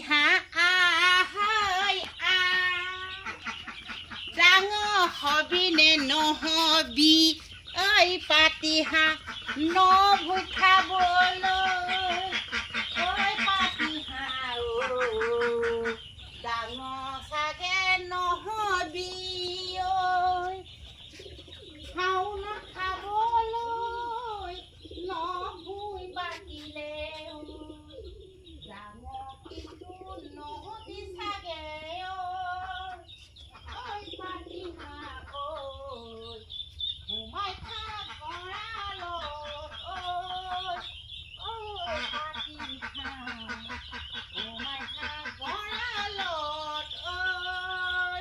হাঁহ আহাই ডাঙৰ হবি নে নহবি ঐ পাতি হাঁহ নভোজ খাবলৈ ঐ পাতি হাঁহ ডাঙৰ চাগে নহবি ঐ শাওনত খাবলৈ নভোজ পাতিলে ডাঙৰ কিন্তু নহবি চাগে ঐ পাতি হাঁহ সোমাই থাক গঁৰালত ঐ পাতি হাঁহ সোমাই থাক গঁৰালত ঐ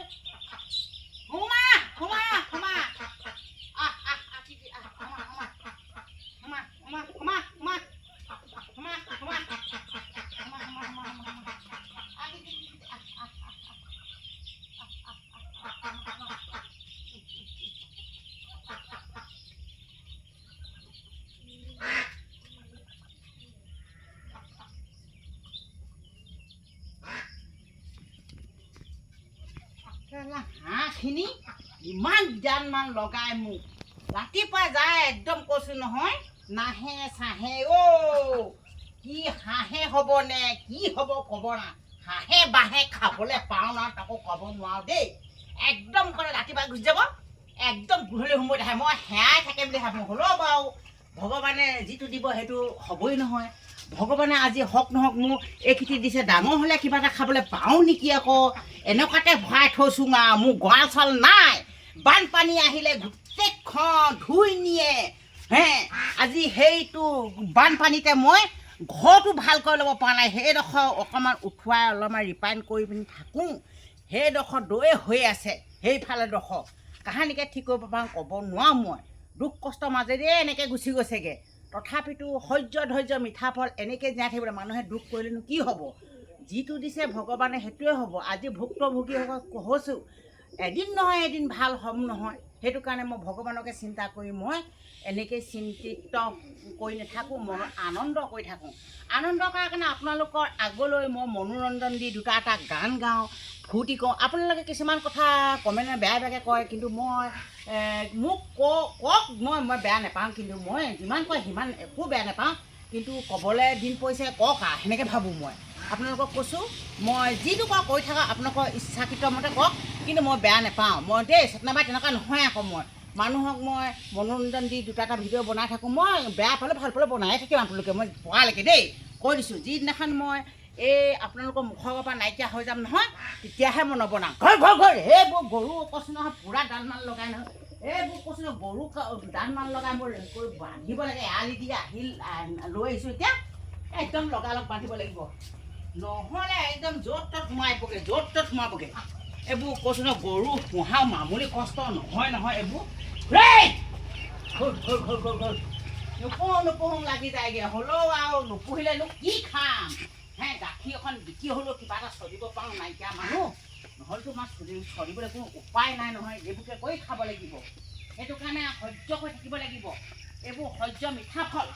সোমা সোমা সোমা হাঁহখিনি ইমান জানমান লগাই মোক ৰাতিপুৱা যায় একদম কৈছো নহয় নাহে চাহে কি হাঁহে হ'ব নে কি হ'ব ক'ব না হাঁহে বাঁহে খাবলৈ পাওঁ না তাকো ক'ব নোৱাৰো দেই একদম কৰে ৰাতিপুৱা গুচি যাব একদম গধূলি সময়ত আহে মই সেয়াই থাকে বুলি ভাবোঁ হ'লেও বাৰু ভগৱানে যিটো দিব সেইটো হ'বই নহয় ভগৱানে আজি হওক নহওক মোক এইখিনি দিছে ডাঙৰ হ'লে কিবা এটা খাবলৈ পাওঁ নেকি আকৌ এনেকুৱাতে ভৰাই থৈছোঁ মোৰ গঁৰাল চাল নাই বানপানী আহিলে গোটেইখন ধুই নিয়ে আজি সেইটো বানপানীতে মই ঘৰটো ভাল কৰি ল'ব পৰা নাই সেইডোখৰ অকণমান উঠুৱাই অলপমান ৰিপাইন কৰি পিনি থাকোঁ সেইডোখৰ দৈ হৈ আছে সেইফালেডোখৰ কাহানিকৈ ঠিক কৰিব পাৰোঁ ক'ব নোৱাৰোঁ মই দুখ কষ্টৰ মাজেৰে এনেকৈ গুচি গৈছেগৈ তথাপিতো ধৈৰ্য মিঠা ফল এনেকৈ জীয়াই থাকিবলৈ মানুহে দুখ কৰিলেনো কি হ'ব যিটো দিছে ভগৱানে সেইটোৱে হ'ব আজি ভুক্তভোগী হৈছোঁ এদিন নহয় এদিন ভাল হ'ম নহয় সেইটো কাৰণে মই ভগৱানকে চিন্তা কৰি মই এনেকৈ চিন্তিত কৰি নাথাকোঁ মনত আনন্দ কৰি থাকোঁ আনন্দ কৰাৰ কাৰণে আপোনালোকৰ আগলৈ মই মনোৰঞ্জন দি দুটা এটা গান গাওঁ ফূৰ্তি কৰোঁ আপোনালোকে কিছুমান কথা কমেণ্টে বেয়াকৈ কয় কিন্তু মই মোক কওক মই বেয়া নাপাওঁ কিন্তু মই যিমান কয় সিমান একো বেয়া নাপাওঁ কিন্তু ক'বলৈ দিন পৰিছে কওক সেনেকৈ ভাবোঁ মই আপোনালোকক কৈছোঁ মই যিটো কওঁ কৈ থাকা আপোনালোকৰ ইচ্ছাকৃত মতে কওক কিন্তু মই বেয়া নাপাওঁ মই দেই চেতনাবাই তেনেকুৱা নহয় আকৌ মই মানুহক মই মনোৰঞ্জন দি দুটা এটা ভিডিঅ' বনাই থাকোঁ মই বেয়া পালে ভাল পালে বনাই থাকিম আপোনালোকে মই পৰালৈকে দেই কৈ দিছোঁ যিদিনাখন মই এই আপোনালোকৰ মুখৰ পৰা নাইকিয়া হৈ যাম নহয় তেতিয়াহে মই নবনাওঁ ঘৰ সেইবোৰ গৰু কৈছোঁ নহয় পূৰা দানমান লগাই নহয় এইবোৰ কৈছোঁ নহয় গৰু দানমান লগাই মই বান্ধিব লাগে এৰালি দি আহিল লৈ আহিছোঁ এতিয়া একদম লগালগ বান্ধিব লাগিব নহ'লে একদম য'ত ত'ত সোমাবগৈ এইবোৰ কৈছোঁ নহয় গৰু পোহা মামুলি কষ্ট নহয় এইবোৰ নোপোহোঁ লাগি যায়গৈ হ'লেও আৰু নুপুহিলেনো কি খাম গাখীৰ অকণ বিকি হ'লেও কিবা এটা চলিব পাৰোঁ নাইকিয়া মানুহ নহ'লেতো মাছ চলিবলৈ কোনো উপায় নাই নহয় এইবোৰকে কৰি খাব লাগিব সেইটো কাৰণে সহ্য কৰি থাকিব লাগিব এইবোৰ সহ্য মিঠা ফল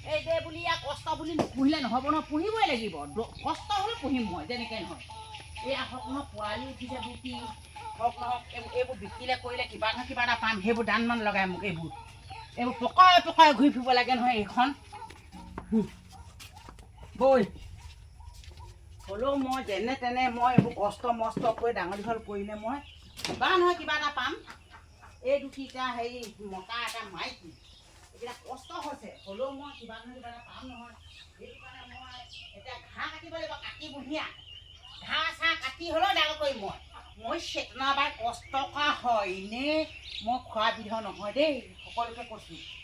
এই দে বুলি ইয়াক কষ্ট বুলি নুপুহিলে নহ'ব নহয় পুহিবই লাগিব কষ্ট হ'লে পুহিম মই যেনেকৈ নহয় এয়া হওক নহয় পোৱালি উঠিছে বিকি হওক নহওক এইবোৰ বিকিলে কৰিলে কিবা নহয় কিবা এটা পাম সেইবোৰ দানমান লগাই মোক এইবোৰ পকাই ঘূৰি ফুৰিব লাগে নহয় এইখন বৈ হ'লেও মই যেনে তেনে মই এইবোৰ কষ্ট মষ্ট কৰি ডাঙৰ দীঘল কৰিলে মই কিবা নহয় কিবা এটা পাম এই দুটা হেৰি মতা এটা মাইকী এইকেইটা কষ্ট হৈছে হ'লেও মই কিবা নহয় কিবা এটা পাম নহয় সেইটো কাৰণে মই এতিয়া ঘাঁহ কাটিব লাগিব কাটি বঢ়িয়া ঘাঁহ চাহ কাটি হ'লেও ডাঙৰ কৰিম মই চেতনা বাই কষ্ট কৰা হয় এনেই মই খোৱা বিধৰ নহয় দেই সকলোকে কৈছোঁ